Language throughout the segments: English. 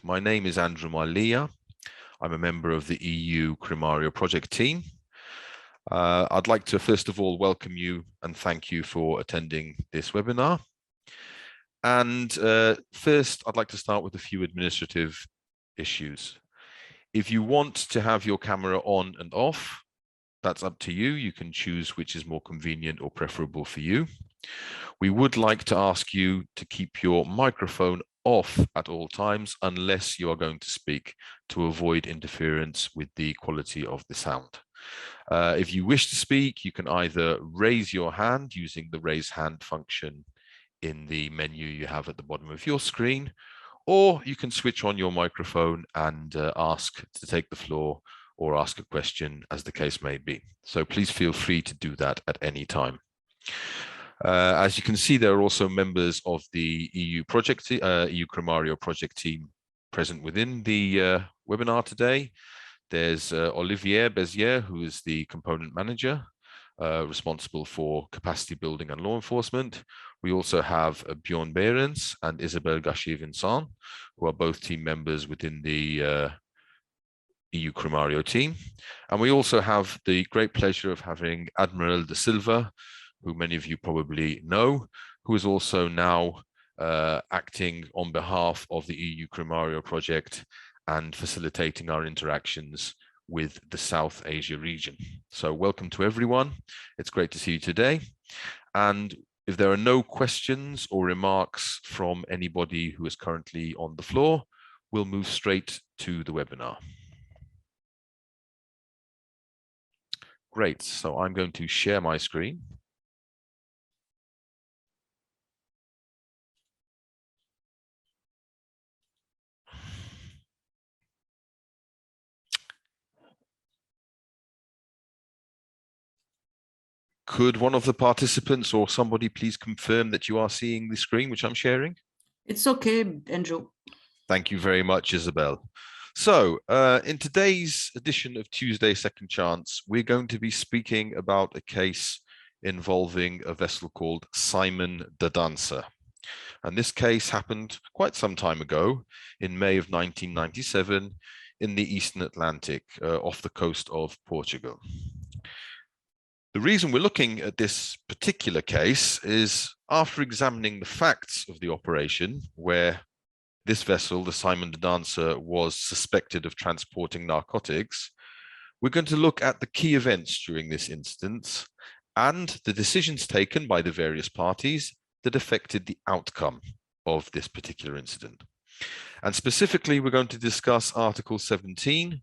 My name is Andrew Malia. I'm a member of the EU Crimario project team. I'd like to first of all welcome you and thank you for attending this webinar. And first, I'd like to start with a few administrative issues. If you want to have your camera on and off, that's up to you. You can choose which is more convenient or preferable for you. We would like to ask you to keep your microphone off at all times unless you are going to speak, to avoid interference with the quality of the sound. If you wish to speak, you can either raise your hand using the raise hand function in the menu you have at the bottom of your screen, or you can switch on your microphone and ask to take the floor or ask a question, as the case may be. So please feel free to do that at any time. As you can see, there are also members of the EU Crimario project team present within the webinar today. There's Olivier Bezier, who is the component manager responsible for capacity building and law enforcement. We also have Bjorn Behrens and Isabelle Gachet-Vincent, who are both team members within the EU Crimario team. And we also have the great pleasure of having Admiral de Silva, who many of you probably know, who is also now acting on behalf of the EU Crimario project and facilitating our interactions with the South Asia region. So welcome to everyone. It's great to see you today. And if there are no questions or remarks from anybody who is currently on the floor, we'll move straight to the webinar. Great, so I'm going to share my screen. Could one of the participants or somebody please confirm that you are seeing the screen which I'm sharing? It's okay, Andrew. Thank you very much, Isabel. So in today's edition of Tuesday Second Chance, we're going to be speaking about a case involving a vessel called Simon de Danser. And this case happened quite some time ago, in May of 1997, in the Eastern Atlantic, off the coast of Portugal. The reason we're looking at this particular case is after examining the facts of the operation, where this vessel, the Simon de Danser, was suspected of transporting narcotics, we're going to look at the key events during this instance and the decisions taken by the various parties that affected the outcome of this particular incident. And specifically, we're going to discuss Article 17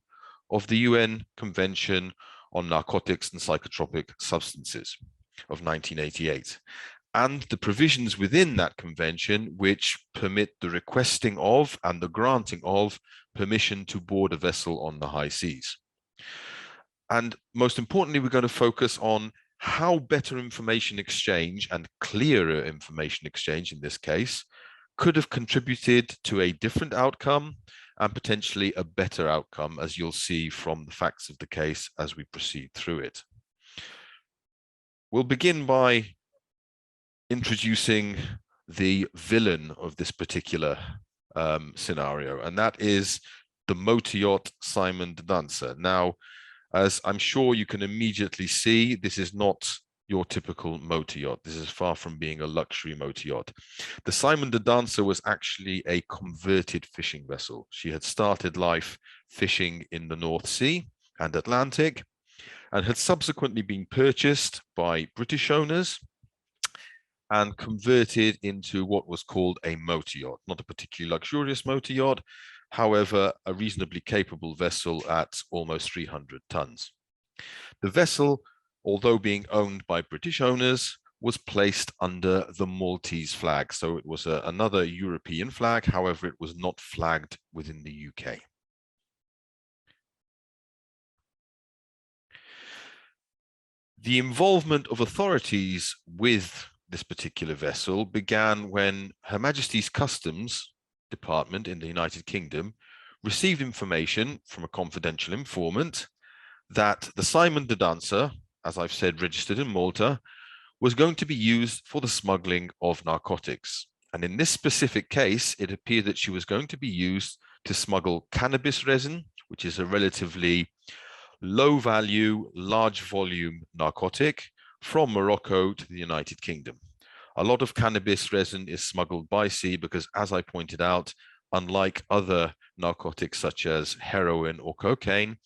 of the UN Convention on Narcotics and Psychotropic Substances of 1988, and the provisions within that convention which permit the requesting of and the granting of permission to board a vessel on the high seas. And most importantly, we're going to focus on how better information exchange and clearer information exchange in this case could have contributed to a different outcome and potentially a better outcome, as you'll see from the facts of the case as we proceed through it. We'll begin by introducing the villain of this particular scenario, and that is the motor yacht Simon de Danser. Now, as I'm sure you can immediately see, this is not your typical motor yacht. This is far from being a luxury motor yacht. The Simon de Danser was actually a converted fishing vessel. She had started life fishing in the North Sea and Atlantic and had subsequently been purchased by British owners and converted into what was called a motor yacht, not a particularly luxurious motor yacht, however, a reasonably capable vessel at almost 300 tons. The vessel, although being owned by British owners, was placed under the Maltese flag. So it was another European flag, however, it was not flagged within the UK. The involvement of authorities with this particular vessel began when Her Majesty's Customs Department in the United Kingdom received information from a confidential informant that the Simon de Danser, as I've said, registered in Malta, was going to be used for the smuggling of narcotics. And in this specific case, it appeared that she was going to be used to smuggle cannabis resin, which is a relatively low value, large volume narcotic from Morocco to the United Kingdom. A lot of cannabis resin is smuggled by sea because, as I pointed out, unlike other narcotics such as heroin or cocaine,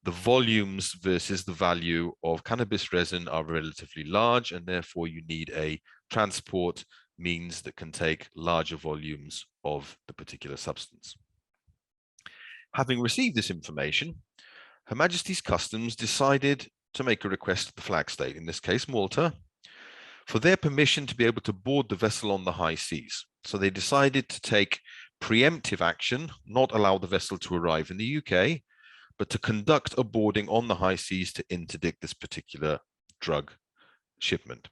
the volumes versus the value of cannabis resin are relatively large, and therefore you need a transport means that can take larger volumes of the particular substance. Having received this information, Her Majesty's Customs decided to make a request to the flag state, in this case Malta, for their permission to be able to board the vessel on the high seas. So they decided to take preemptive action, not allow the vessel to arrive in the UK, but to conduct a boarding on the high seas to interdict this particular drug shipment.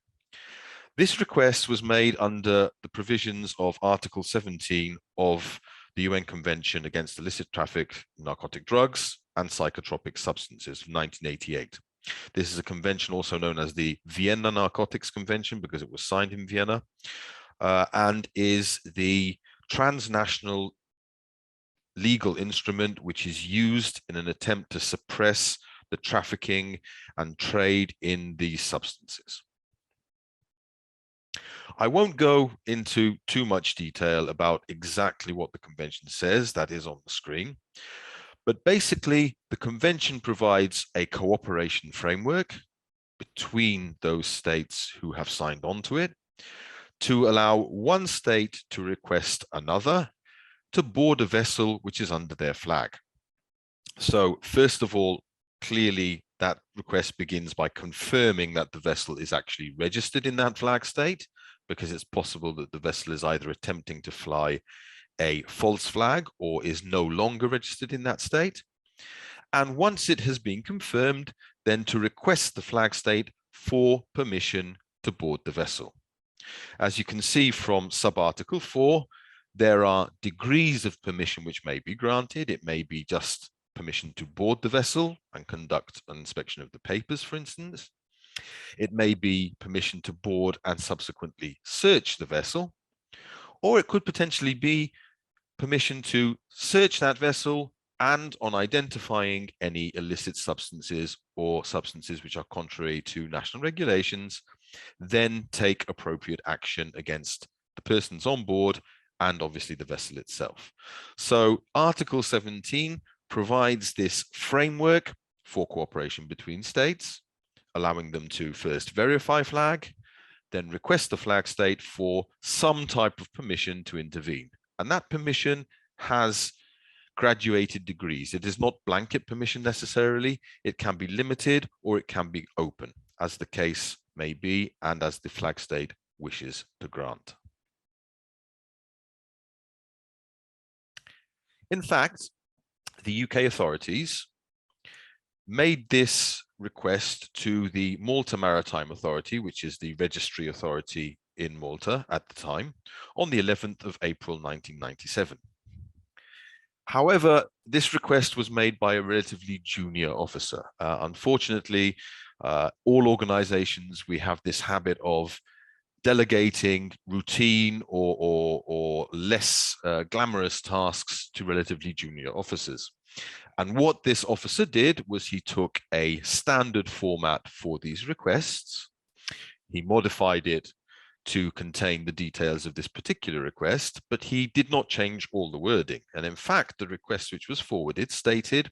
This request was made under the provisions of Article 17 of the UN Convention Against Illicit Traffic in Narcotic Drugs and Psychotropic Substances of 1988. This is a convention also known as the Vienna Narcotics Convention because it was signed in Vienna, and is the transnational legal instrument which is used in an attempt to suppress the trafficking and trade in these substances. I won't go into too much detail about exactly what the convention says, that is on the screen, but basically the convention provides a cooperation framework between those states who have signed on to it to allow one state to request another to board a vessel which is under their flag. So first of all, clearly that request begins by confirming that the vessel is actually registered in that flag state, because it's possible that the vessel is either attempting to fly a false flag or is no longer registered in that state. And once it has been confirmed, then to request the flag state for permission to board the vessel. As you can see from sub-article 4, there are degrees of permission which may be granted. It may be just permission to board the vessel and conduct an inspection of the papers, for instance. It may be permission to board and subsequently search the vessel, or it could potentially be permission to search that vessel and, on identifying any illicit substances or substances which are contrary to national regulations, then take appropriate action against the persons on board and obviously the vessel itself. So Article 17 provides this framework for cooperation between states, allowing them to first verify flag, then request the flag state for some type of permission to intervene. And that permission has graduated degrees. It is not blanket permission necessarily. It can be limited or it can be open, as the case may be and as the flag state wishes to grant. In fact, the UK authorities made this request to the Malta Maritime Authority, which is the registry authority in Malta at the time, on the 11th of April 1997. However, this request was made by a relatively junior officer. Unfortunately, all organizations, we have this habit of delegating routine or less glamorous tasks to relatively junior officers. And what this officer did was he took a standard format for these requests. He modified it to contain the details of this particular request, but he did not change all the wording. And in fact, the request which was forwarded stated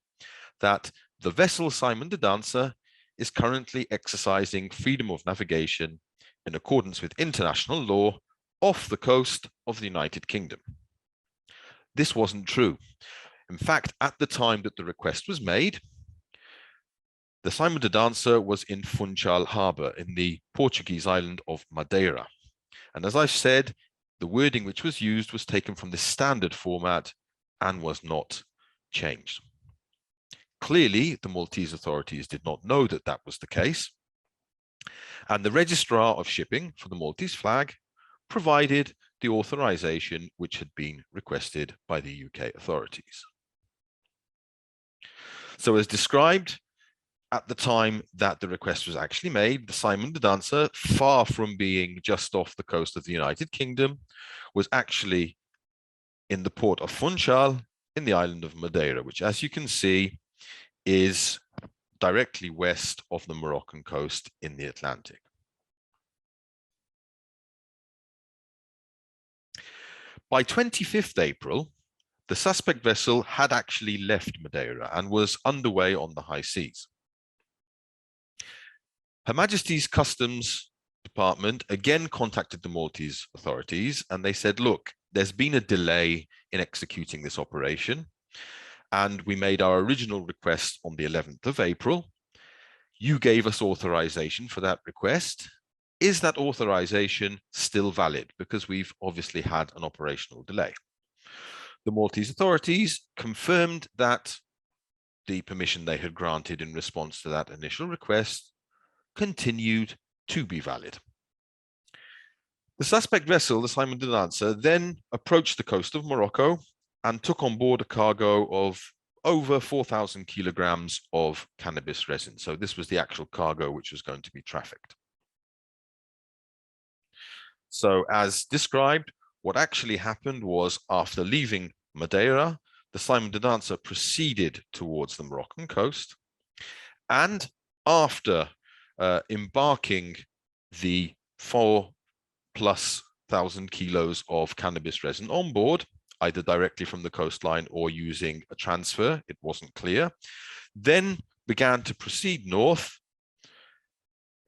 that the vessel Simon de Danser is currently exercising freedom of navigation in accordance with international law off the coast of the United Kingdom. This wasn't true. In fact, at the time that the request was made, the Simon de Danser was in Funchal Harbour in the Portuguese island of Madeira. And as I said, the wording which was used was taken from the standard format and was not changed. Clearly, the Maltese authorities did not know that that was the case. And the registrar of shipping for the Maltese flag provided the authorization which had been requested by the UK authorities. So as described, at the time that the request was actually made, the Simon de Danser, far from being just off the coast of the United Kingdom, was actually in the port of Funchal in the island of Madeira, which, as you can see, is directly west of the Moroccan coast in the Atlantic. By 25th April, the suspect vessel had actually left Madeira and was underway on the high seas. Her Majesty's Customs Department again contacted the Maltese authorities, and they said, look, there's been a delay in executing this operation, and we made our original request on the 11th of April. You gave us authorization for that request. Is that authorization still valid? Because we've obviously had an operational delay. The Maltese authorities confirmed that the permission they had granted in response to that initial request continued to be valid. The suspect vessel, the Simon de Danser, then approached the coast of Morocco and took on board a cargo of over 4,000 kilograms of cannabis resin. So this was the actual cargo which was going to be trafficked. So as described, what actually happened was, after leaving Madeira, the Simon de Danser proceeded towards the Moroccan coast, and after embarking the 4,000+ kilos of cannabis resin on board, either directly from the coastline or using a transfer, it wasn't clear, then began to proceed north,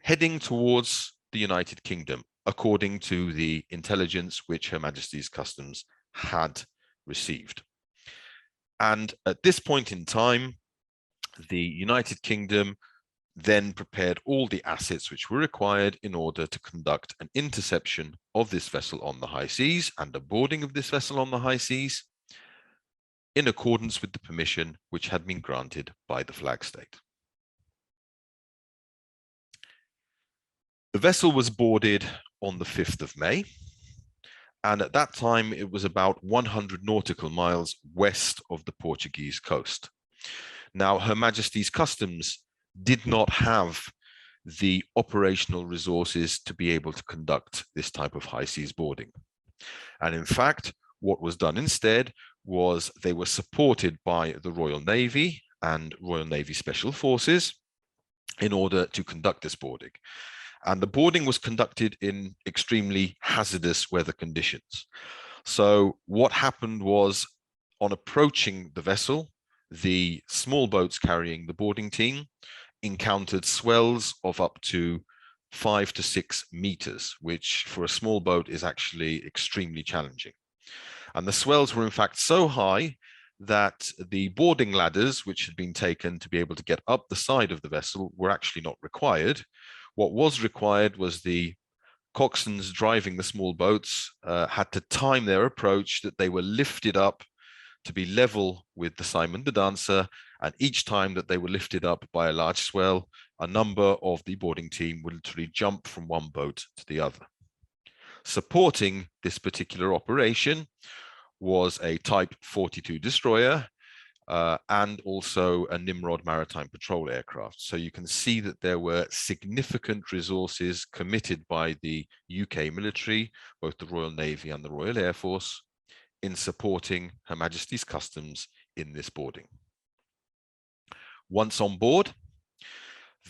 heading towards the United Kingdom, according to the intelligence which Her Majesty's Customs had received. And at this point in time, the United Kingdom then prepared all the assets which were required in order to conduct an interception of this vessel on the high seas and a boarding of this vessel on the high seas, in accordance with the permission which had been granted by the flag state. The vessel was boarded on the 5th of May, and at that time it was about 100 nautical miles west of the Portuguese coast. Now, Her Majesty's Customs did not have the operational resources to be able to conduct this type of high seas boarding. And in fact, what was done instead was they were supported by the Royal Navy and Royal Navy Special Forces in order to conduct this boarding. And the boarding was conducted in extremely hazardous weather conditions. So what happened was, on approaching the vessel, the small boats carrying the boarding team encountered swells of up to 5 to 6 meters, which for a small boat is actually extremely challenging. And the swells were in fact so high that the boarding ladders, which had been taken to be able to get up the side of the vessel, were actually not required. What was required was the coxswains driving the small boats had to time their approach, that they were lifted up to be level with the Simon de Danser, and each time that they were lifted up by a large swell, a number of the boarding team would literally jump from one boat to the other. Supporting this particular operation was a Type 42 destroyer and also a Nimrod maritime patrol aircraft. So you can see that there were significant resources committed by the UK military, both the Royal Navy and the Royal Air Force, in supporting Her Majesty's Customs in this boarding. Once on board,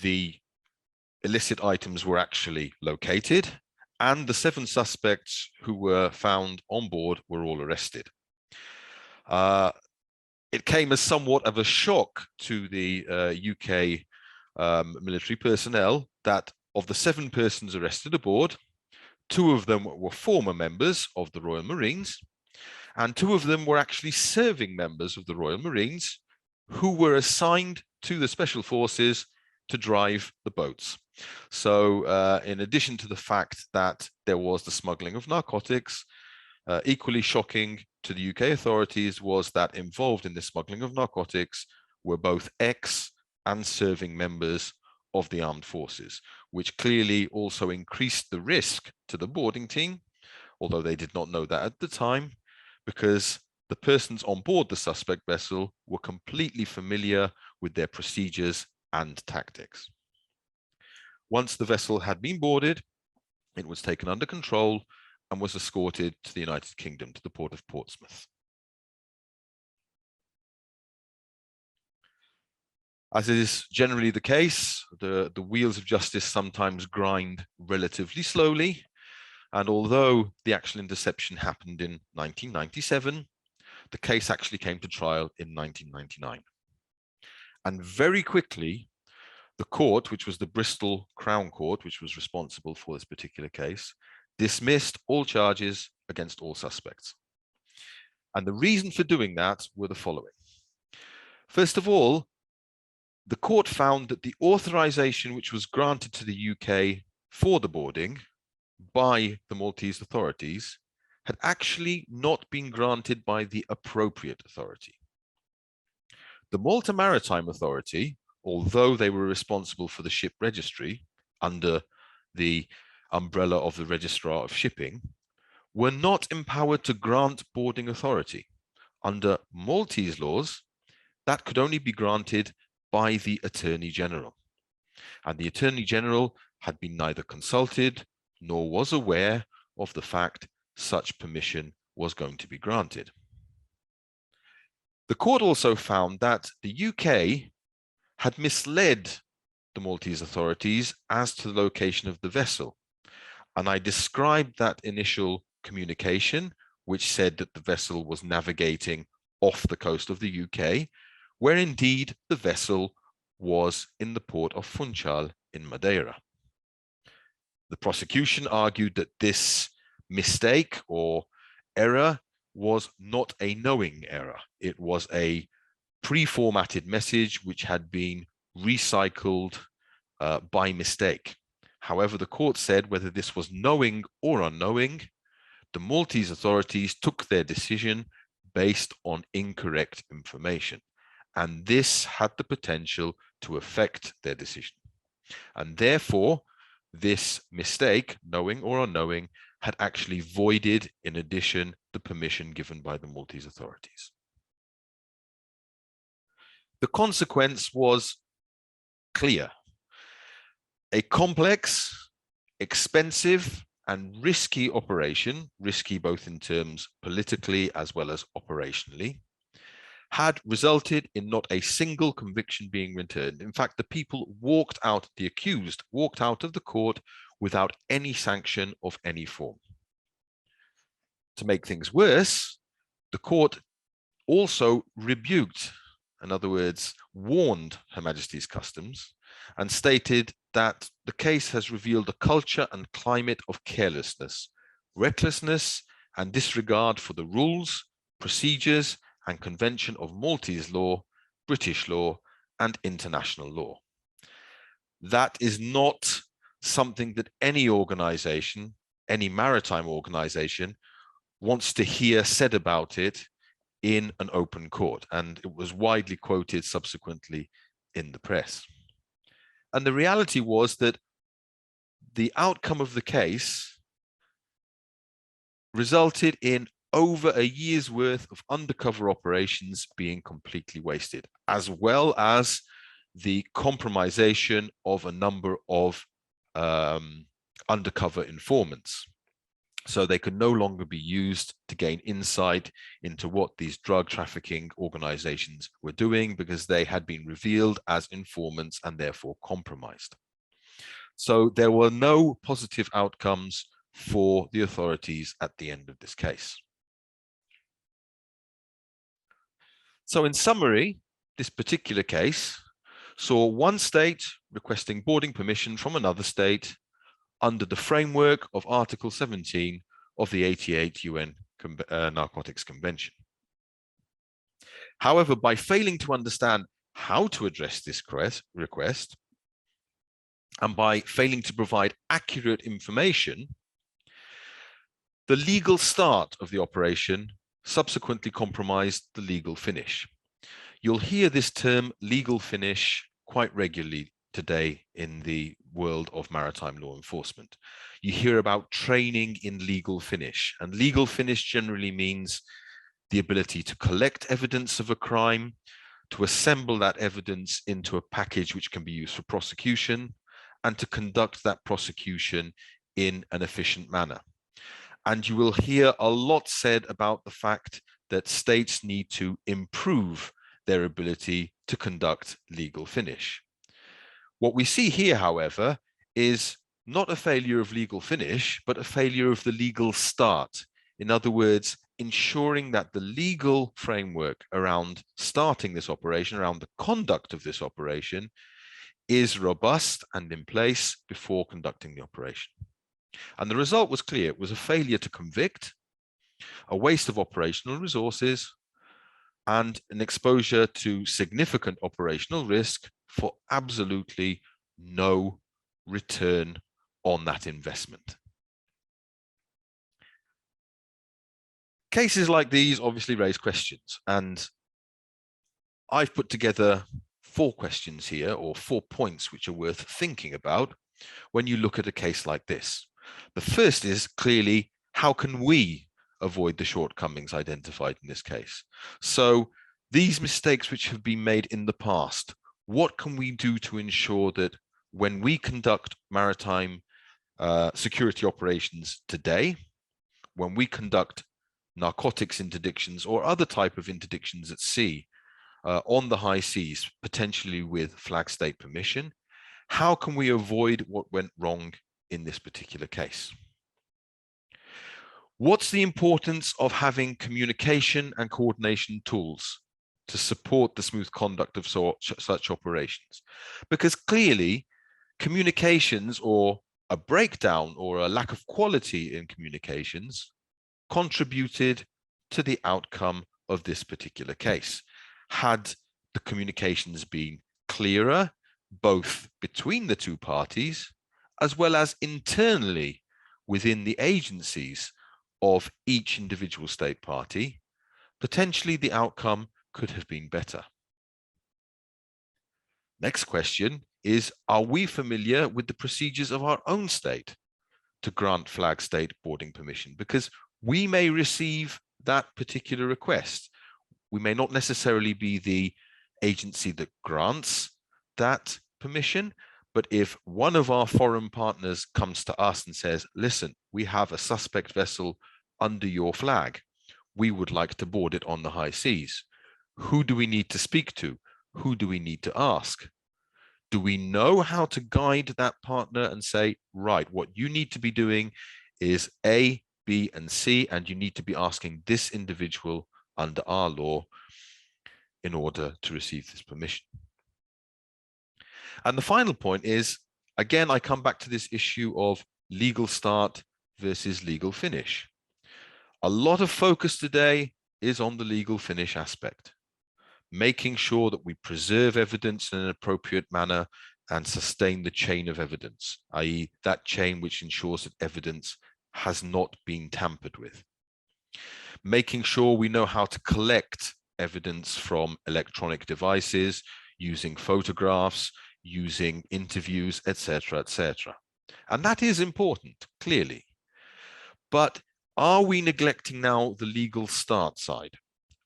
the illicit items were actually located, and the 7 suspects who were found on board were all arrested. It came as somewhat of a shock to the UK military personnel that of the 7 persons arrested aboard, 2 of them were former members of the Royal Marines, and 2 of them were actually serving members of the Royal Marines who were assigned to the Special Forces to drive the boats. So in addition to the fact that there was the smuggling of narcotics, equally shocking to the UK authorities was that involved in the smuggling of narcotics were both ex and serving members of the armed forces, which clearly also increased the risk to the boarding team, although they did not know that at the time, because the persons on board the suspect vessel were completely familiar with their procedures and tactics. Once the vessel had been boarded, it was taken under control and was escorted to the United Kingdom, to the port of Portsmouth. As is generally the case, the wheels of justice sometimes grind relatively slowly. And although the actual interception happened in 1997, the case actually came to trial in 1999. And very quickly, the court, which was the Bristol Crown Court, which was responsible for this particular case, dismissed all charges against all suspects. And the reason for doing that were the following. First of all, the court found that the authorization which was granted to the UK for the boarding by the Maltese authorities had actually not been granted by the appropriate authority. The Malta Maritime Authority, although they were responsible for the ship registry under the umbrella of the Registrar of Shipping, were not empowered to grant boarding authority. Under Maltese laws, that could only be granted by the Attorney General. And the Attorney General had been neither consulted nor was aware of the fact such permission was going to be granted. The court also found that the UK had misled the Maltese authorities as to the location of the vessel. And I described that initial communication, which said that the vessel was navigating off the coast of the UK, where indeed the vessel was in the port of Funchal in Madeira. The prosecution argued that this mistake or error was not a knowing error. It was a pre-formatted message which had been recycled by mistake. However, the court said whether this was knowing or unknowing, the Maltese authorities took their decision based on incorrect information. And this had the potential to affect their decision. And therefore, this mistake, knowing or unknowing, had actually voided, in addition, the permission given by the Maltese authorities. The consequence was clear. A complex, expensive, and risky operation, risky both in terms politically as well as operationally, had resulted in not a single conviction being returned. In fact, the people walked out, the accused walked out of the court without any sanction of any form. To make things worse, the court also rebuked, in other words, warned Her Majesty's Customs and stated that the case has revealed a culture and climate of carelessness, recklessness, and disregard for the rules, procedures, and convention of Maltese law, British law, and international law. That is not something that any organization, any maritime organization, wants to hear said about it in an open court. And it was widely quoted subsequently in the press. And the reality was that the outcome of the case resulted in over a year's worth of undercover operations being completely wasted, as well as the compromisation of a number of undercover informants. So they could no longer be used to gain insight into what these drug trafficking organizations were doing, because they had been revealed as informants and therefore compromised. So there were no positive outcomes for the authorities at the end of this case. So in summary, this particular case saw one state requesting boarding permission from another state under the framework of Article 17 of the 88 UN Narcotics Convention. However, by failing to understand how to address this request, and by failing to provide accurate information, the legal start of the operation subsequently compromised the legal finish. You'll hear this term legal finish quite regularly today in the world of maritime law enforcement. You hear about training in legal finish, and legal finish generally means the ability to collect evidence of a crime, to assemble that evidence into a package which can be used for prosecution, and to conduct that prosecution in an efficient manner. And you will hear a lot said about the fact that states need to improve their ability to conduct legal finish. What we see here, however, is not a failure of legal finish, but a failure of the legal start. In other words, ensuring that the legal framework around starting this operation, around the conduct of this operation, is robust and in place before conducting the operation. And the result was clear. It was a failure to convict, a waste of operational resources, and an exposure to significant operational risk for absolutely no return on that investment. Cases like these obviously raise questions, and I've put together 4 questions here, or 4 points which are worth thinking about when you look at a case like this. The first is clearly, how can we avoid the shortcomings identified in this case? So these mistakes which have been made in the past, what can we do to ensure that when we conduct maritime security operations today, when we conduct narcotics interdictions or other type of interdictions at sea, on the high seas, potentially with flag state permission, how can we avoid what went wrong in this particular case? What's the importance of having communication and coordination tools to support the smooth conduct of such operations? Because clearly, communications, or a breakdown or a lack of quality in communications, contributed to the outcome of this particular case. Had the communications been clearer, both between the two parties, as well as internally within the agencies of each individual state party, potentially the outcome could have been better. Next question is, are we familiar with the procedures of our own state to grant flag state boarding permission? Because we may receive that particular request. We may not necessarily be the agency that grants that permission, but if one of our foreign partners comes to us and says, listen, we have a suspect vessel under your flag, we would like to board it on the high seas, who do we need to speak to? Who do we need to ask? Do we know how to guide that partner and say, right, what you need to be doing is A, B, and C, and you need to be asking this individual under our law in order to receive this permission? And the final point is, again, I come back to this issue of legal start versus legal finish. A lot of focus today is on the legal finish aspect, making sure that we preserve evidence in an appropriate manner and sustain the chain of evidence, i.e. that chain which ensures that evidence has not been tampered with. Making sure we know how to collect evidence from electronic devices, using photographs, using interviews, etc., etc. And that is important, clearly. But are we neglecting now the legal start side?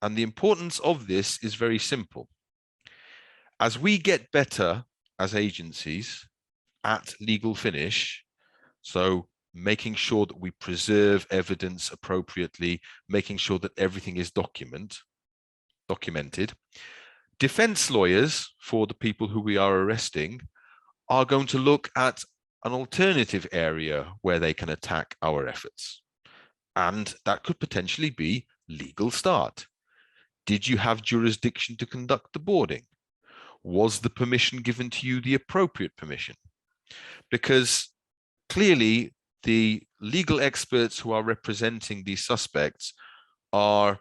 And the importance of this is very simple. As we get better as agencies at legal finish, so making sure that we preserve evidence appropriately, making sure that everything is documented, defense lawyers for the people who we are arresting are going to look at an alternative area where they can attack our efforts. And that could potentially be legal start. Did you have jurisdiction to conduct the boarding? Was the permission given to you the appropriate permission? Because clearly the legal experts who are representing these suspects are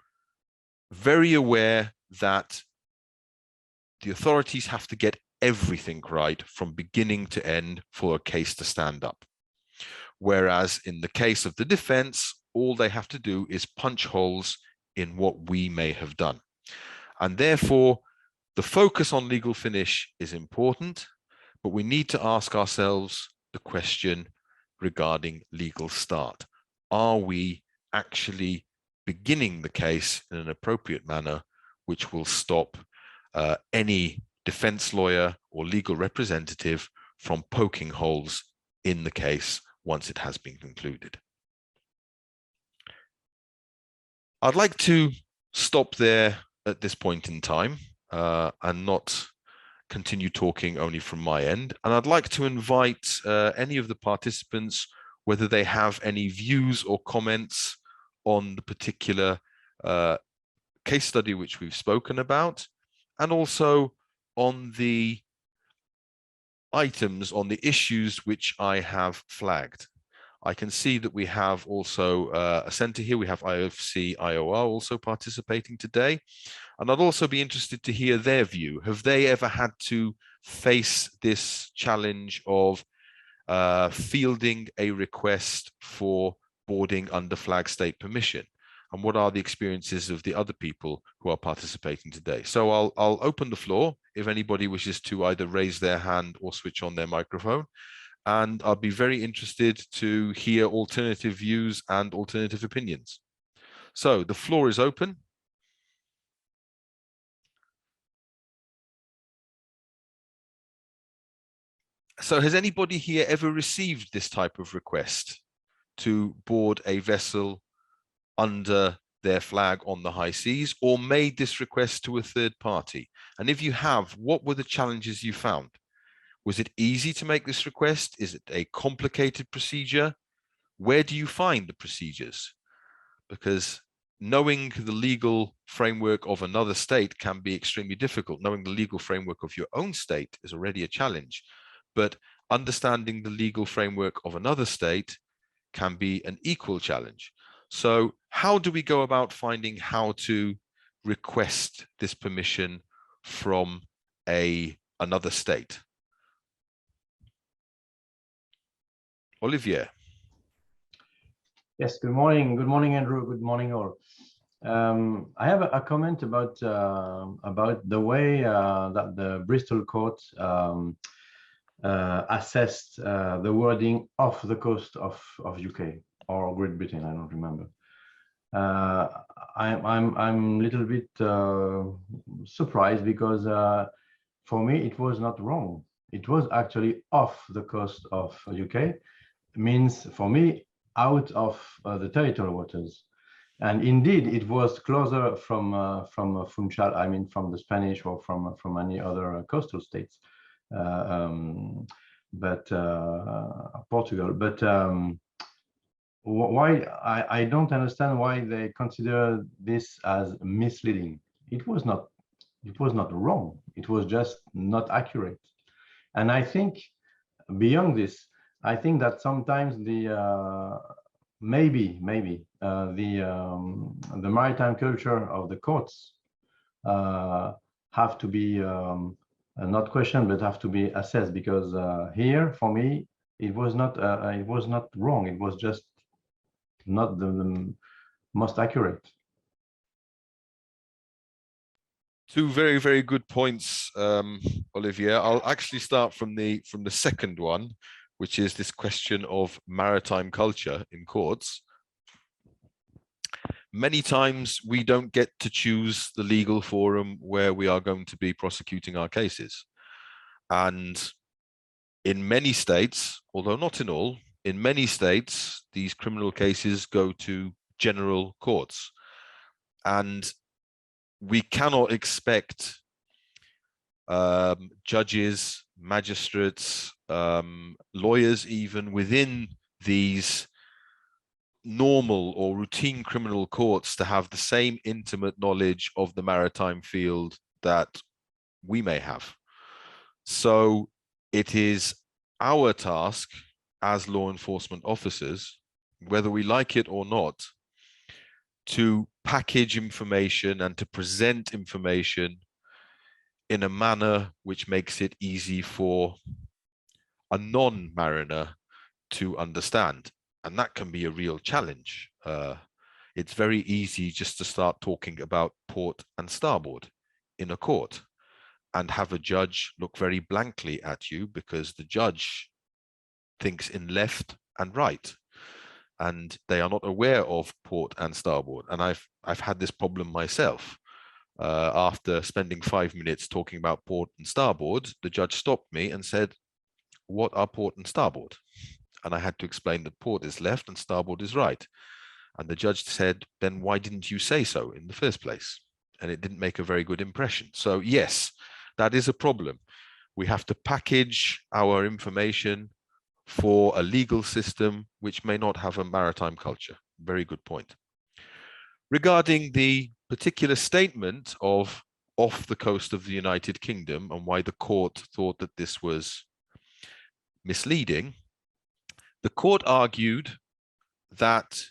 very aware that the authorities have to get everything right from beginning to end for a case to stand up. Whereas in the case of the defense, all they have to do is punch holes in what we may have done. And therefore, the focus on legal finish is important, but we need to ask ourselves the question regarding legal start. Are we actually beginning the case in an appropriate manner, which will stop any defense lawyer or legal representative from poking holes in the case once it has been concluded? I'd like to stop there at this point in time and not continue talking only from my end. And I'd like to invite any of the participants, whether they have any views or comments on the particular case study which we've spoken about, and also on the items, on the issues which I have flagged. I can see that we have also a center here. We have IFC IOR also participating today. And I'd also be interested to hear their view. Have they ever had to face this challenge of fielding a request for boarding under flag state permission? And what are the experiences of the other people who are participating today? So I'll open the floor if anybody wishes to either raise their hand or switch on their microphone. And I'll be very interested to hear alternative views and alternative opinions. So the floor is open. So has anybody here ever received this type of request to board a vessel under their flag on the high seas, or made this request to a third party? And if you have, what were the challenges you found? Was it easy to make this request? Is it a complicated procedure? Where do you find the procedures? Because knowing the legal framework of another state can be extremely difficult. Knowing the legal framework of your own state is already a challenge, but understanding the legal framework of another state can be an equal challenge. So how do we go about finding how to request this permission from another state? Olivier. Yes, good morning. Good morning, Andrew. Good morning, all. I have a comment about the way that the Bristol court assessed the wording off the coast of UK or Great Britain. I don't remember. I'm a little bit surprised because for me it was not wrong. It was actually off the coast of UK. Means for me out of the territorial waters, and indeed it was closer from Funchal, I mean from the Spanish or from any other coastal states, but Portugal. But why I don't understand why they consider this as misleading. It was not wrong. It was just not accurate. And I think beyond this, I think that sometimes the maybe the maritime culture of the courts have to be not questioned, but have to be assessed, because here for me it was not wrong. It was just not the most accurate. Two very, very good points, Olivier. I'll actually start from the second one, which is this question of maritime culture in courts. Many times we don't get to choose the legal forum where we are going to be prosecuting our cases. And in many states, although not in all, in many states, these criminal cases go to general courts. And we cannot expect judges, magistrates, lawyers, even within these normal or routine criminal courts, to have the same intimate knowledge of the maritime field that we may have. So it is our task as law enforcement officers, whether we like it or not, to package information and to present information in a manner which makes it easy for a non-mariner to understand. And that can be a real challenge. It's very easy just to start talking about port and starboard in a court and have a judge look very blankly at you, because the judge thinks in left and right, and they are not aware of port and starboard. And I've had this problem myself. After spending 5 minutes talking about port and starboard, the judge stopped me and said, "What are port and starboard?" And I had to explain that port is left and starboard is right. And the judge said, "Then why didn't you say so in the first place?" and it didn't make a very good impression. So yes, that is a problem. We have to package our information for a legal system which may not have a maritime culture. Very good point. Regarding the particular statement of off the coast of the United Kingdom and why the court thought that this was misleading, the court argued that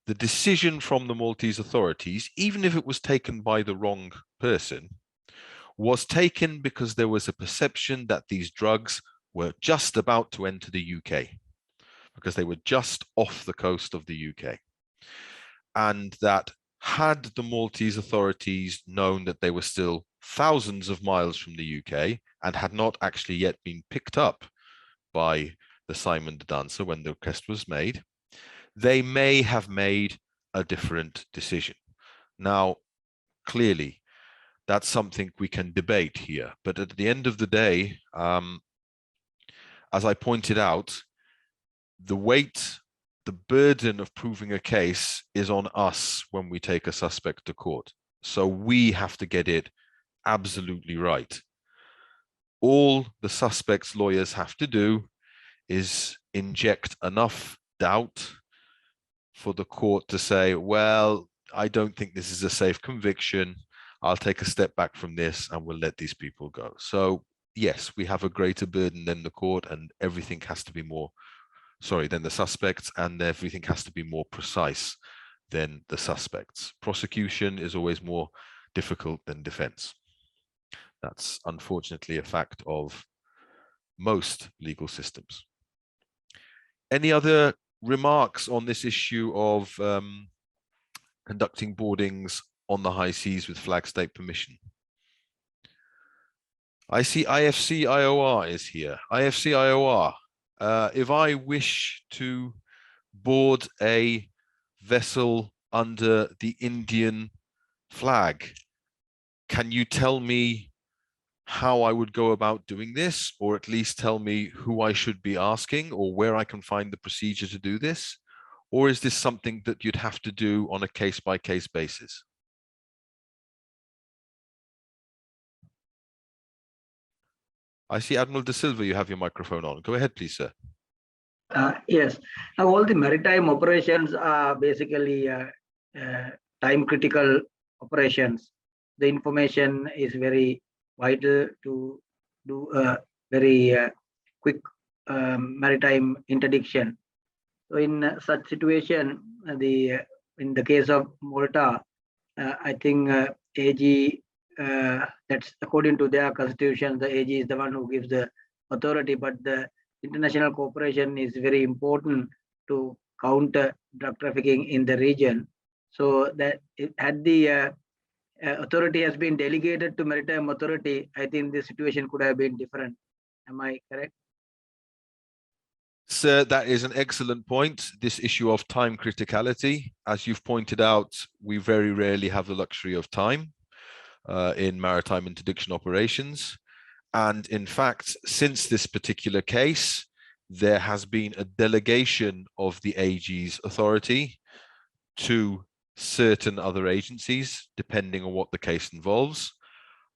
the decision from the Maltese authorities, even if it was taken by the wrong person, was taken because there was a perception that these drugs were just about to enter the UK, because they were just off the coast of the UK. And that had the Maltese authorities known that they were still thousands of miles from the UK and had not actually yet been picked up by the Simon de Danser when the request was made, they may have made a different decision. Now, clearly, that's something we can debate here. But at the end of the day, as I pointed out, the weight, the burden of proving a case is on us when we take a suspect to court. So we have to get it absolutely right. All the suspect's lawyers have to do is inject enough doubt for the court to say, well, I don't think this is a safe conviction. I'll take a step back from this and we'll let these people go. So yes, we have a greater burden than the court, and everything has to be more, than the suspects, and everything has to be more precise than the suspects. Prosecution is always more difficult than defense. That's unfortunately a fact of most legal systems. Any other remarks on this issue of conducting boardings on the high seas with flag state permission? I see IFC IOR is here. IFC IOR, if I wish to board a vessel under the Indian flag, can you tell me how I would go about doing this, or at least tell me who I should be asking or where I can find the procedure to do this? Or is this something that you'd have to do on a case-by-case basis? I see Admiral De Silva, you have your microphone on. Go ahead, please, sir. Yes. Now, all the maritime operations are basically time-critical operations. The information is very vital to do a very quick maritime interdiction. So, in such situation, in the case of Malta, I think AG, that's according to their constitution, the AG is the one who gives the authority, but the international cooperation is very important to counter drug trafficking in the region. So that had the authority has been delegated to maritime authority, I think the situation could have been different. Am I correct? Sir, that is an excellent point. This issue of time criticality, as you've pointed out, we very rarely have the luxury of time in maritime interdiction operations. And in fact, since this particular case, there has been a delegation of the AG's authority to certain other agencies, depending on what the case involves.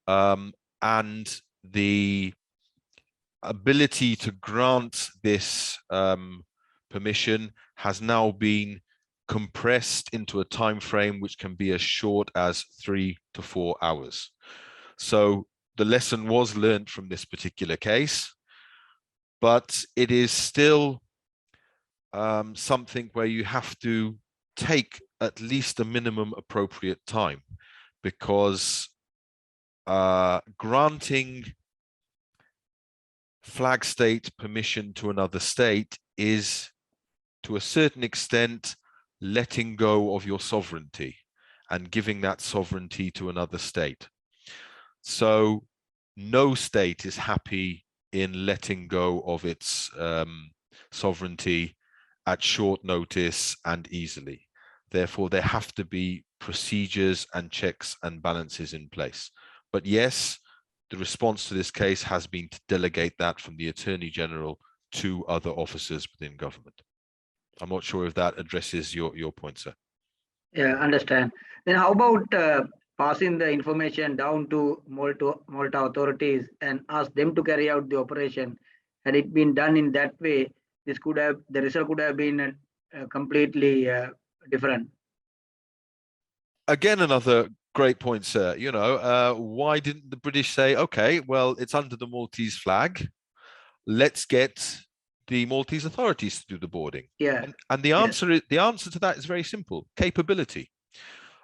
And the ability to grant this permission has now been compressed into a time frame which can be as short as 3 to 4 hours. So the lesson was learned from this particular case, but it is still something where you have to take at least a minimum appropriate time, because granting flag state permission to another state is, to a certain extent, letting go of your sovereignty and giving that sovereignty to another state. So no state is happy in letting go of its sovereignty at short notice and easily. Therefore, there have to be procedures and checks and balances in place. But yes, the response to this case has been to delegate that from the Attorney General to other officers within government. I'm not sure if that addresses your point, sir. Yeah, understand. Then how about passing the information down to Malta authorities and ask them to carry out the operation. Had it been done in that way, the result could have been completely different. Again, another great point, sir. Why didn't the British say, okay, well, it's under the Maltese flag. Let's get the Maltese authorities to do the boarding. Yeah. And the answer to that is very simple: capability.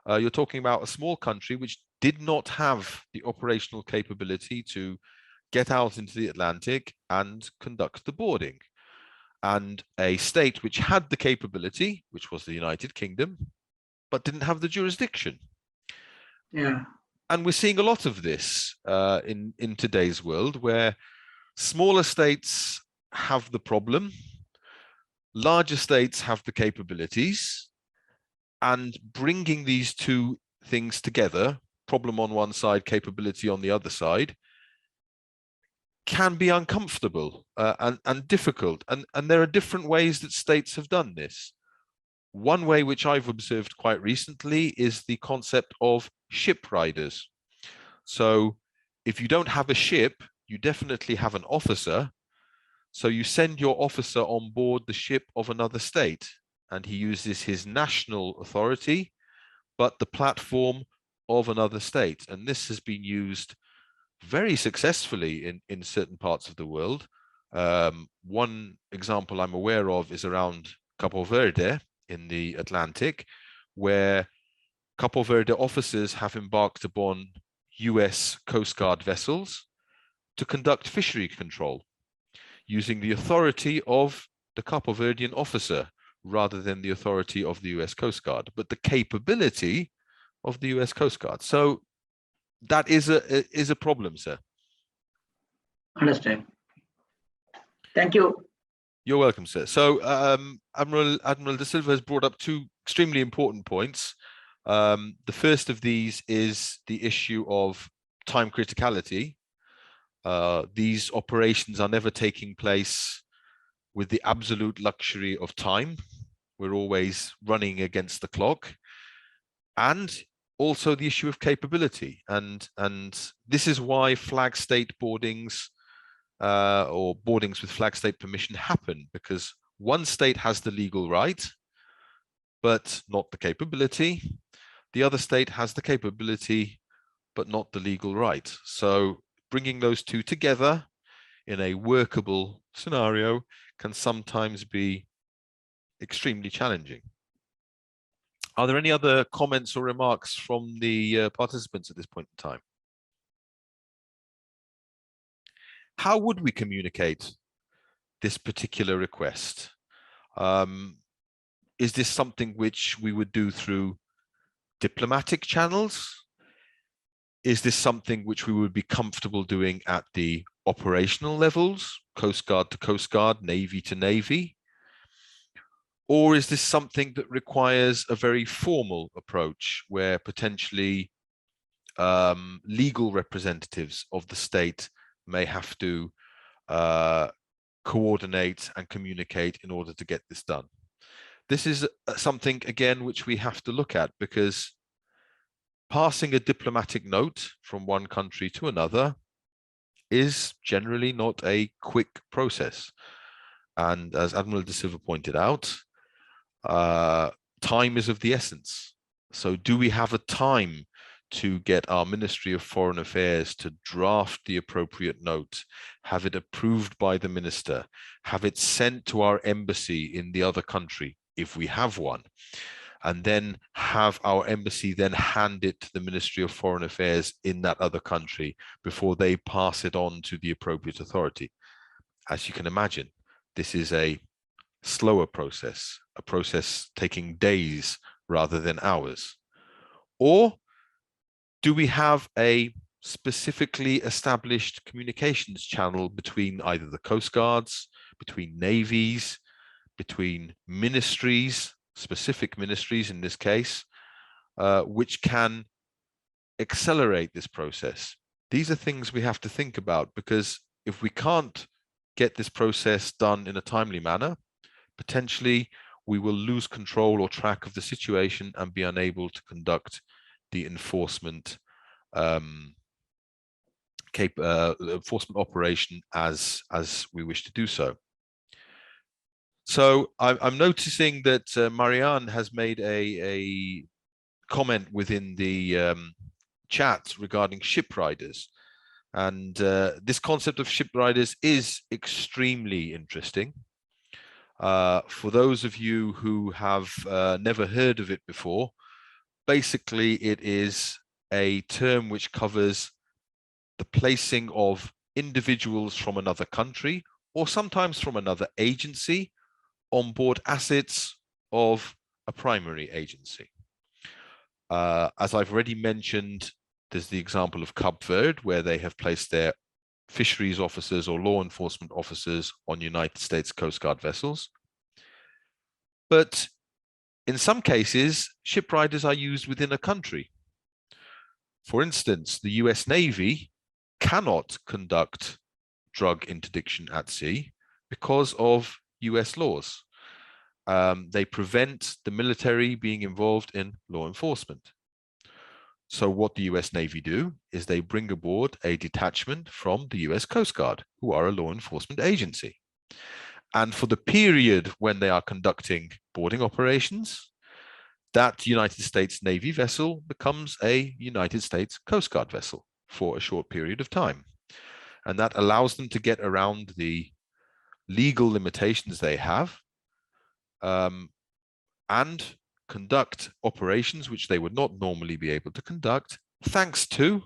You're talking about a small country which did not have the operational capability to get out into the Atlantic and conduct the boarding. And a state which had the capability, which was the United Kingdom, but didn't have the jurisdiction. Yeah. And we're seeing a lot of this in today's world, where smaller states have the problem, larger states have the capabilities, and bringing these two things together, problem on one side, capability on the other side, can be uncomfortable and difficult. And there are different ways that states have done this. One way which I've observed quite recently is the concept of ship riders. So if you don't have a ship, you definitely have an officer. So you send your officer on board the ship of another state, and he uses his national authority, but the platform of another state. And this has been used very successfully in certain parts of the world. One example I'm aware of is around Cabo Verde in the Atlantic, where Cabo Verde officers have embarked upon US Coast Guard vessels to conduct fishery control, using the authority of the Cabo Verdean officer rather than the authority of the US Coast Guard, but the capability of the US Coast Guard. So that is a problem, sir. Understand. Thank you. You're welcome, sir. So Admiral De Silva has brought up two extremely important points. The first of these is the issue of time criticality. These operations are never taking place with the absolute luxury of time. We're always running against the clock. And also the issue of capability. And this is why flag state boardings or boardings with flag state permission happen, because one state has the legal right, but not the capability. The other state has the capability, but not the legal right. So bringing those two together in a workable scenario can sometimes be extremely challenging. Are there any other comments or remarks from the participants at this point in time? How would we communicate this particular request? Is this something which we would do through diplomatic channels? Is this something which we would be comfortable doing at the operational levels, Coast Guard to Coast Guard, Navy to Navy? Or is this something that requires a very formal approach where potentially legal representatives of the state may have to coordinate and communicate in order to get this done? This is something, again, which we have to look at, because passing a diplomatic note from one country to another is generally not a quick process. And as Admiral De Silva pointed out, time is of the essence. So do we have a time to get our Ministry of Foreign Affairs to draft the appropriate note, have it approved by the minister, have it sent to our embassy in the other country, if we have one, and then have our embassy then hand it to the Ministry of Foreign Affairs in that other country before they pass it on to the appropriate authority? As you can imagine, this is a slower process, a process taking days rather than hours. Or do we have a specifically established communications channel between either the Coast Guards, between navies, between ministries, specific ministries in this case, which can accelerate this process? These are things we have to think about, because if we can't get this process done in a timely manner, potentially we will lose control or track of the situation and be unable to conduct the enforcement enforcement operation as we wish to do so. So I'm noticing that Marianne has made a comment within the chat regarding ship riders, and this concept of ship riders is extremely interesting. For those of you who have never heard of it before, basically it is a term which covers the placing of individuals from another country or sometimes from another agency on board assets of a primary agency. As I've already mentioned, there's the example of Cape Verde, where they have placed their fisheries officers or law enforcement officers on United States Coast Guard vessels. But in some cases, ship riders are used within a country. For instance, the US Navy cannot conduct drug interdiction at sea because of US laws. They prevent the military being involved in law enforcement. So what the US Navy do is they bring aboard a detachment from the US Coast Guard, who are a law enforcement agency. And for the period when they are conducting boarding operations, that United States Navy vessel becomes a United States Coast Guard vessel for a short period of time. And that allows them to get around the legal limitations they have and conduct operations which they would not normally be able to conduct, thanks to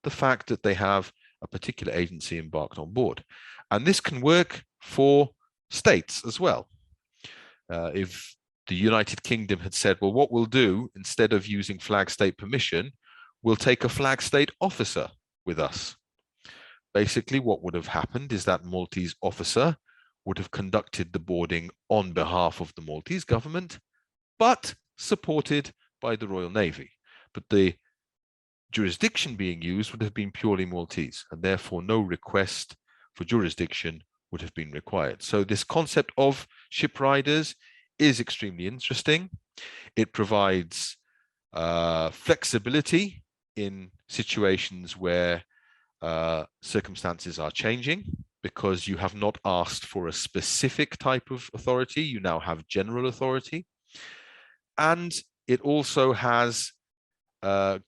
the fact that they have a particular agency embarked on board. And this can work for states as well. If the United Kingdom had said, well, what we'll do, instead of using flag state permission, we'll take a flag state officer with us. Basically, what would have happened is that Maltese officer would have conducted the boarding on behalf of the Maltese government, but supported by the Royal Navy. But the jurisdiction being used would have been purely Maltese, and therefore no request for jurisdiction would have been required. So this concept of ship riders is extremely interesting. It provides flexibility in situations where circumstances are changing, because you have not asked for a specific type of authority, you now have general authority. And it also has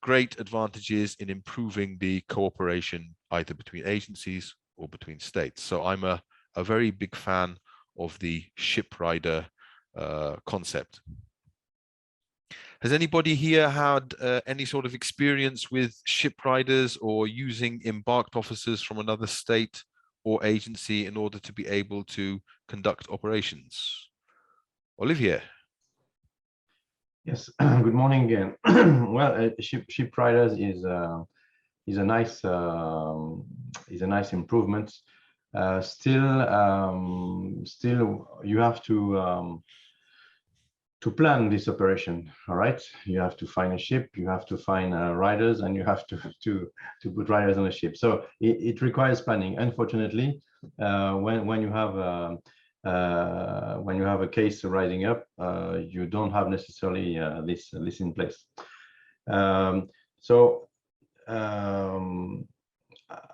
great advantages in improving the cooperation either between agencies or between states. So I'm a very big fan of the ship rider concept. Has anybody here had any sort of experience with ship riders or using embarked officers from another state or agency in order to be able to conduct operations? Olivier. Yes, good morning again. Well, ship riders is a nice improvement. Still, you have to plan this operation. All right, you have to find a ship, you have to find riders, and you have to put riders on a ship. So it requires planning. Unfortunately, when you have a case rising up, you don't have necessarily this in place.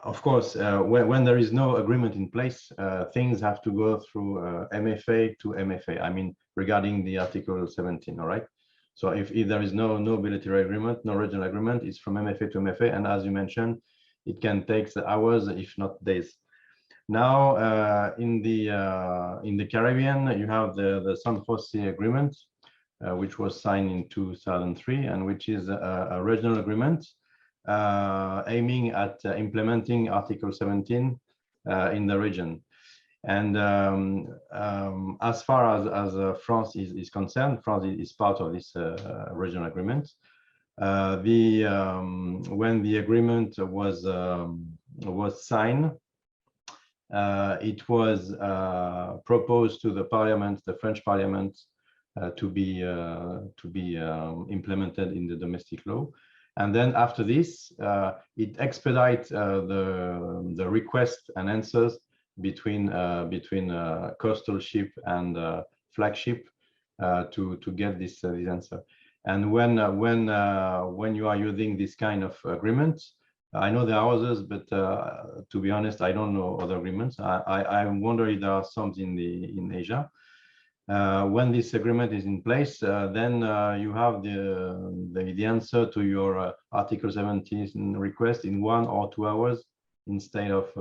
Of course, when there is no agreement in place, things have to go through MFA to MFA. I mean, regarding the Article 17, all right? So if there is no bilateral agreement, no regional agreement, it's from MFA to MFA. And as you mentioned, it can take hours, if not days. Now, in the Caribbean, you have the San Jose Agreement, which was signed in 2003, and which is a regional agreement aiming at implementing Article 17 in the region. And as far as France is concerned, France is part of this regional agreement. When the agreement was signed, it was proposed to the Parliament, the French Parliament, to be implemented in the domestic law. And then after this, it expedites the request and answers between coastal ship and flagship to get this answer. And when you are using this kind of agreements, I know there are others, but to be honest, I don't know other agreements. I wonder if there are some in Asia. When this agreement is in place, then you have the answer to your Article 17 request in 1 or 2 hours instead of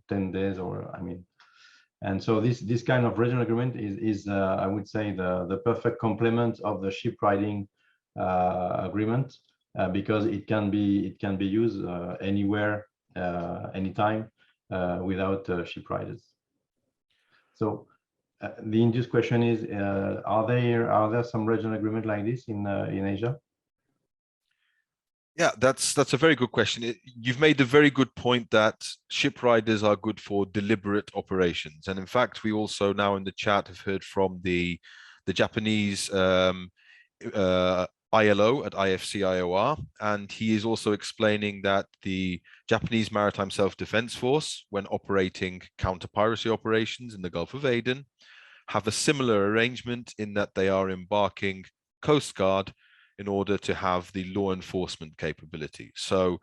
10 days, or I mean. And so this kind of regional agreement is I would say the perfect complement of the ship riding agreement, because it can be used anywhere, anytime, without ship riders. So the induced question is, are there some regional agreement like this in Asia? Yeah, that's a very good question. You've made a very good point that ship riders are good for deliberate operations, and in fact, we also now in the chat have heard from the Japanese ILO at IFC-IOR, and he is also explaining that the Japanese Maritime Self-Defense Force, when operating counter-piracy operations in the Gulf of Aden, have a similar arrangement in that they are embarking Coast Guard in order to have the law enforcement capability. So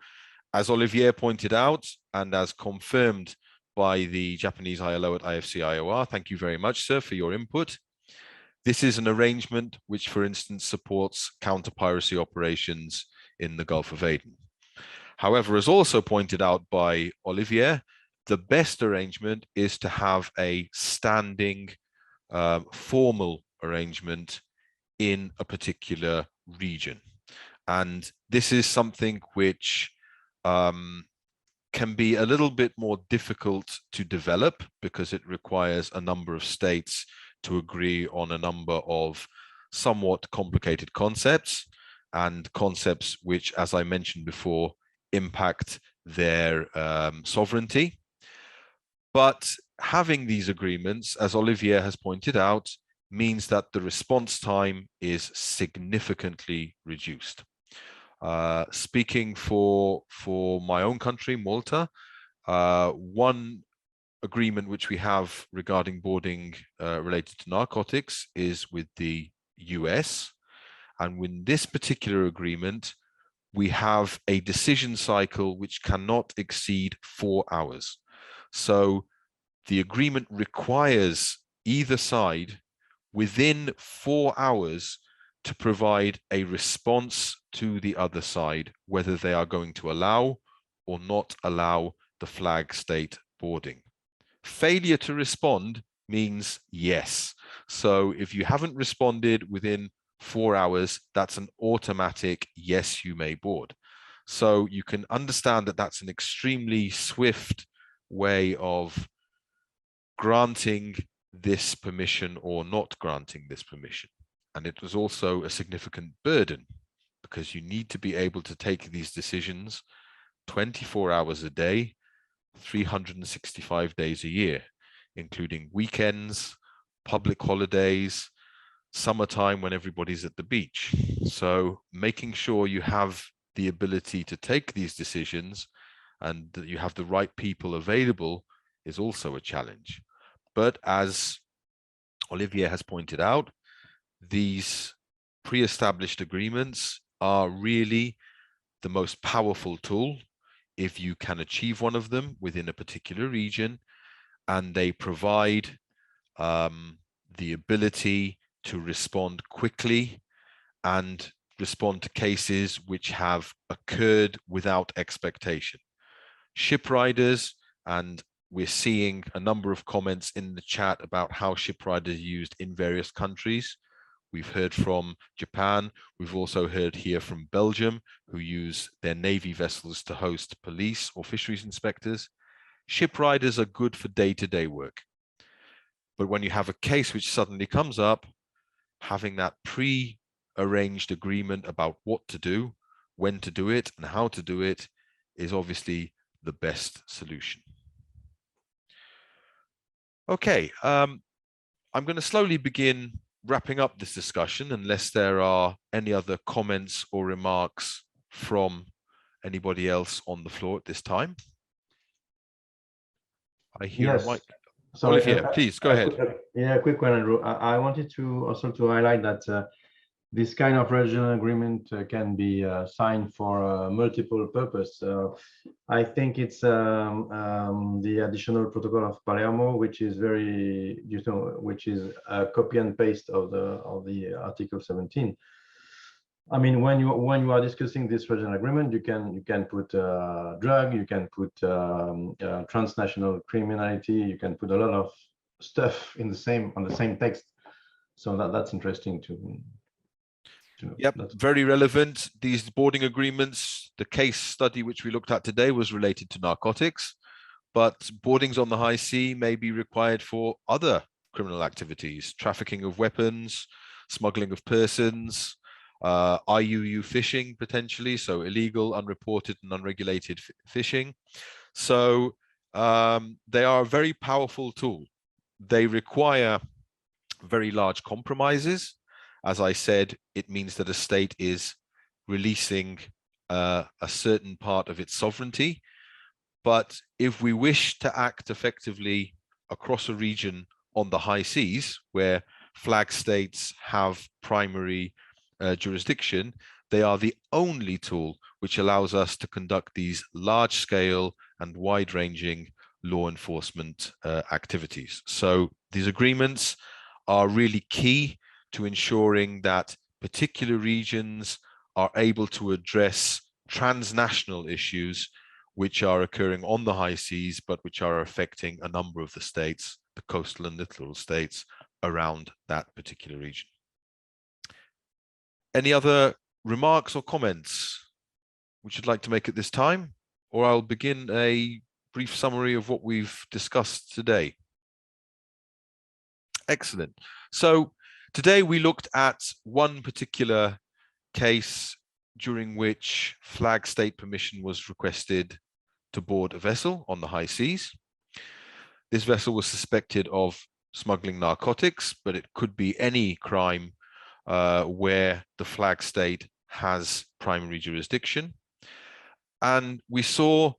as Olivier pointed out, and as confirmed by the Japanese ILO at IFC-IOR, thank you very much, sir, for your input. This is an arrangement which, for instance, supports counter-piracy operations in the Gulf of Aden. However, as also pointed out by Olivier, the best arrangement is to have a standing formal arrangement in a particular region. And this is something which can be a little bit more difficult to develop because it requires a number of states to agree on a number of somewhat complicated concepts, and concepts which, as I mentioned before, impact their sovereignty. But having these agreements, as Olivier has pointed out, means that the response time is significantly reduced. Speaking for my own country, Malta, one agreement which we have regarding boarding related to narcotics is with the US. And with this particular agreement, we have a decision cycle which cannot exceed 4 hours. So the agreement requires either side within 4 hours to provide a response to the other side, whether they are going to allow or not allow the flag state boarding. Failure to respond means yes. So if you haven't responded within 4 hours, that's an automatic yes, you may board. So you can understand that that's an extremely swift way of granting this permission or not granting this permission. And it was also a significant burden because you need to be able to take these decisions 24 hours a day, 365 days a year, including weekends, public holidays, summertime when everybody's at the beach. So making sure you have the ability to take these decisions and that you have the right people available is also a challenge. But as Olivier has pointed out, these pre-established agreements are really the most powerful tool if you can achieve one of them within a particular region, and they provide the ability to respond quickly and respond to cases which have occurred without expectation. Ship riders, and we're seeing a number of comments in the chat about how ship riders are used in various countries. We've heard from Japan. We've also heard here from Belgium, who use their Navy vessels to host police or fisheries inspectors. Ship riders are good for day-to-day work. But when you have a case which suddenly comes up, having that pre-arranged agreement about what to do, when to do it, and how to do it is obviously the best solution. Okay, I'm going to slowly begin wrapping up this discussion unless there are any other comments or remarks from anybody else on the floor at this time. I hear a mic. Sorry, Olivier, please go ahead. Yeah, quick one, Andrew. I wanted to also to highlight that this kind of regional agreement can be signed for multiple purpose. I think it's the additional protocol of Palermo, which is very, which is a copy and paste of the Article 17. I mean, when you are discussing this regional agreement, you can put drug, you can put transnational criminality, you can put a lot of stuff in on the same text. So that's interesting to. Yep, very relevant. These boarding agreements, the case study which we looked at today was related to narcotics, but boardings on the high sea may be required for other criminal activities, trafficking of weapons, smuggling of persons, IUU fishing potentially, so illegal, unreported and unregulated fishing. So they are a very powerful tool. They require very large compromises. As I said, it means that a state is releasing a certain part of its sovereignty. But if we wish to act effectively across a region on the high seas, where flag states have primary jurisdiction, they are the only tool which allows us to conduct these large-scale and wide-ranging law enforcement activities. So these agreements are really key to ensuring that particular regions are able to address transnational issues which are occurring on the high seas, but which are affecting a number of the states, the coastal and littoral states around that particular region. Any other remarks or comments which you'd like to make at this time? Or I'll begin a brief summary of what we've discussed today. Excellent. So today we looked at one particular case during which flag state permission was requested to board a vessel on the high seas. This vessel was suspected of smuggling narcotics, but it could be any crime where the flag state has primary jurisdiction. And we saw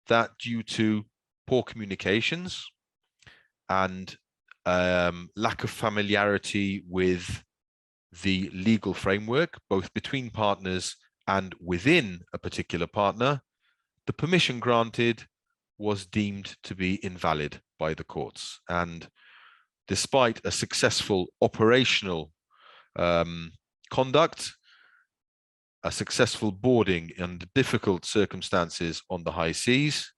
that due to poor communications and lack of familiarity with the legal framework, both between partners and within a particular partner, the permission granted was deemed to be invalid by the courts. And despite a successful operational conduct, a successful boarding under difficult circumstances on the high seas,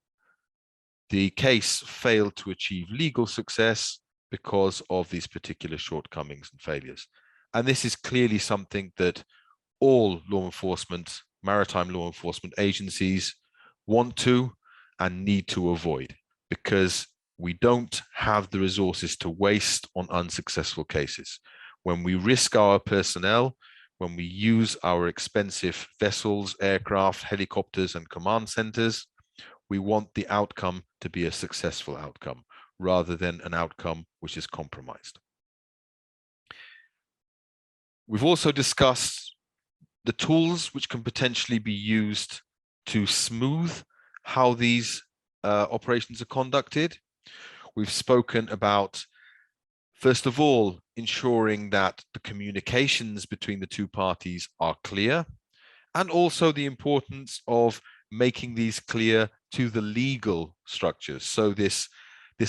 the case failed to achieve legal success because of these particular shortcomings and failures. And this is clearly something that all law enforcement, maritime law enforcement agencies want to and need to avoid, because we don't have the resources to waste on unsuccessful cases. When we risk our personnel, when we use our expensive vessels, aircraft, helicopters, and command centers, we want the outcome to be a successful outcome rather than an outcome which is compromised. We've also discussed the tools which can potentially be used to smooth how these operations are conducted. We've spoken about, first of all, ensuring that the communications between the two parties are clear, and also the importance of making these clear to the legal structures. So this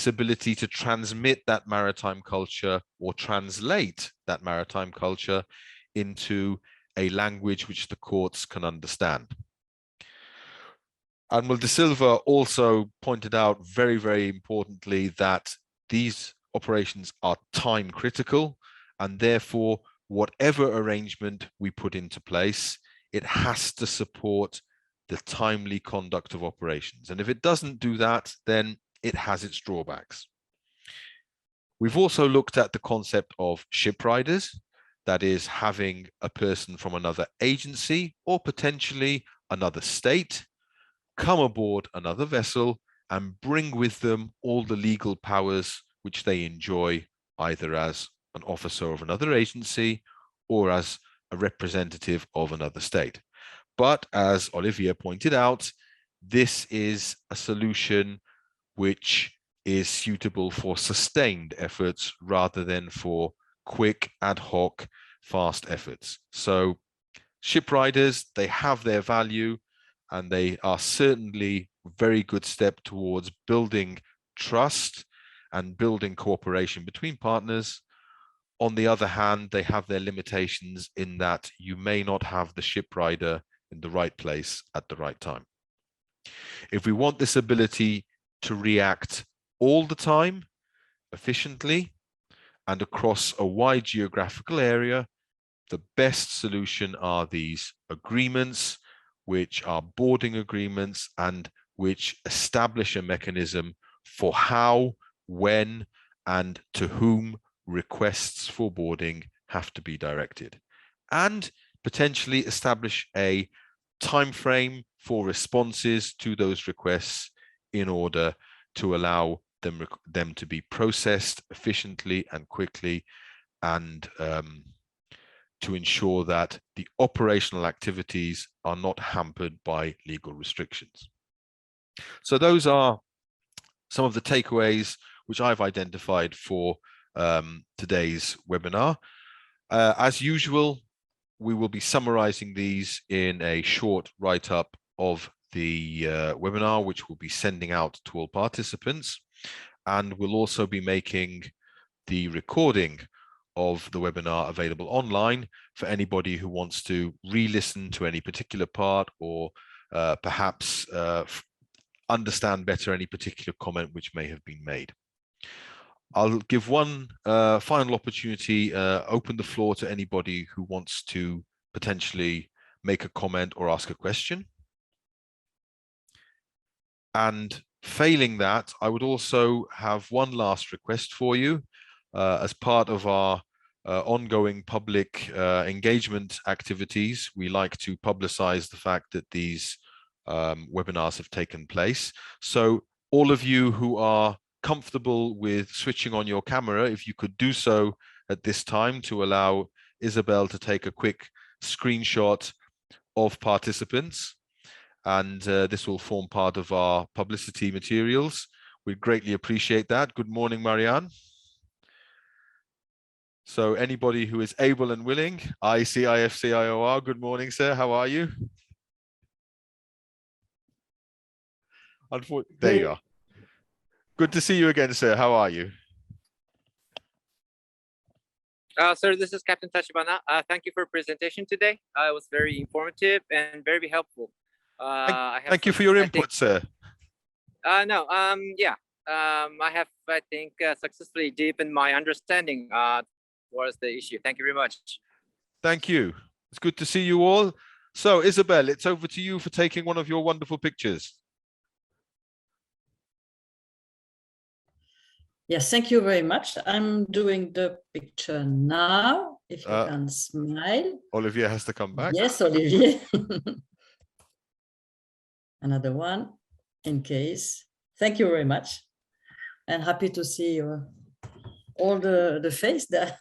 ability to transmit that maritime culture or translate that maritime culture into a language which the courts can understand. Admiral de Silva also pointed out very, very importantly that these operations are time critical, and therefore whatever arrangement we put into place, it has to support the timely conduct of operations. And if it doesn't do that, then it has its drawbacks. We've also looked at the concept of ship riders, that is having a person from another agency or potentially another state come aboard another vessel and bring with them all the legal powers which they enjoy, either as an officer of another agency or as a representative of another state. But as Olivia pointed out, this is a solution which is suitable for sustained efforts rather than for quick ad hoc fast efforts. So ship riders, they have their value, and they are certainly a very good step towards building trust and building cooperation between partners. On the other hand, they have their limitations in that you may not have the ship rider in the right place at the right time. If we want this ability to react all the time, efficiently, and across a wide geographical area, the best solution are these agreements, which are boarding agreements and which establish a mechanism for how, when, and to whom requests for boarding have to be directed, and potentially establish a time frame for responses to those requests in order to allow them to be processed efficiently and quickly, and to ensure that the operational activities are not hampered by legal restrictions. So those are some of the takeaways which I've identified for today's webinar. As usual, we will be summarizing these in a short write-up of the webinar, which we'll be sending out to all participants. And we'll also be making the recording of the webinar available online for anybody who wants to re-listen to any particular part, or perhaps understand better any particular comment which may have been made. I'll give one final opportunity, open the floor to anybody who wants to potentially make a comment or ask a question. And failing that, I would also have one last request for you. As part of our ongoing public engagement activities, we like to publicize the fact that these webinars have taken place. So all of you who are comfortable with switching on your camera, if you could do so at this time to allow Isabel to take a quick screenshot of participants, and this will form part of our publicity materials. We'd greatly appreciate that. Good morning, Marianne. So anybody who is able and willing, ICIFCIOR, good morning, sir. How are you? There you are. Good to see you again, sir. How are you? Sir, this is Captain Tachibana. Thank you for your presentation today. It was very informative and very helpful. Thank you for your input, sir. I have, I think, successfully deepened my understanding towards the issue. Thank you very much. Thank you. It's good to see you all. So, Isabel, it's over to you for taking one of your wonderful pictures. Yes, thank you very much. I'm doing the picture now. If you can smile. Olivier has to come back. Yes, Olivier. Another one in case. Thank you very much. And happy to see all the face there.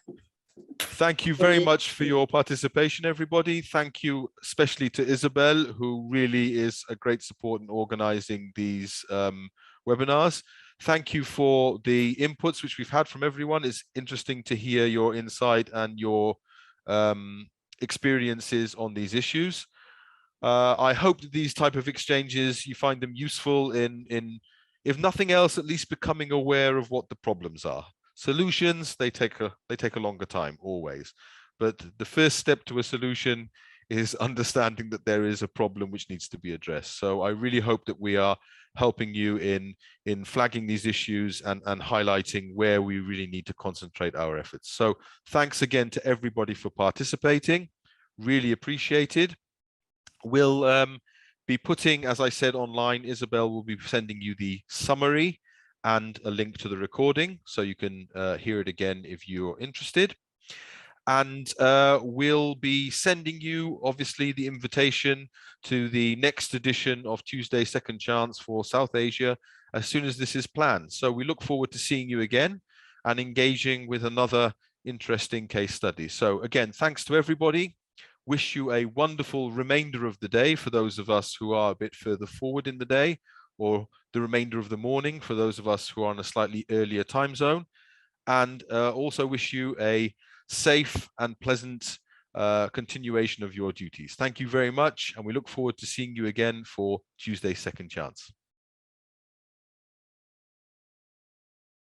Thank you very much for your participation, everybody. Thank you especially to Isabel, who really is a great support in organizing these webinars. Thank you for the inputs which we've had from everyone. It's interesting to hear your insight and your experiences on these issues. I hope that these type of exchanges, you find them useful in, if nothing else, at least becoming aware of what the problems are. Solutions, they take a longer time always, but the first step to a solution is understanding that there is a problem which needs to be addressed. So I really hope that we are helping you in flagging these issues and highlighting where we really need to concentrate our efforts. So thanks again to everybody for participating. Really appreciated. We'll be putting, as I said, online, Isabel will be sending you the summary and a link to the recording, so you can hear it again if you're interested. And we'll be sending you, obviously, the invitation to the next edition of Tuesday Second Chance for South Asia as soon as this is planned. So we look forward to seeing you again and engaging with another interesting case study. So again, thanks to everybody. Wish you a wonderful remainder of the day for those of us who are a bit further forward in the day, or the remainder of the morning for those of us who are on a slightly earlier time zone. And also wish you a safe and pleasant continuation of your duties. Thank you very much, and we look forward to seeing you again for Tuesday's Second Chance.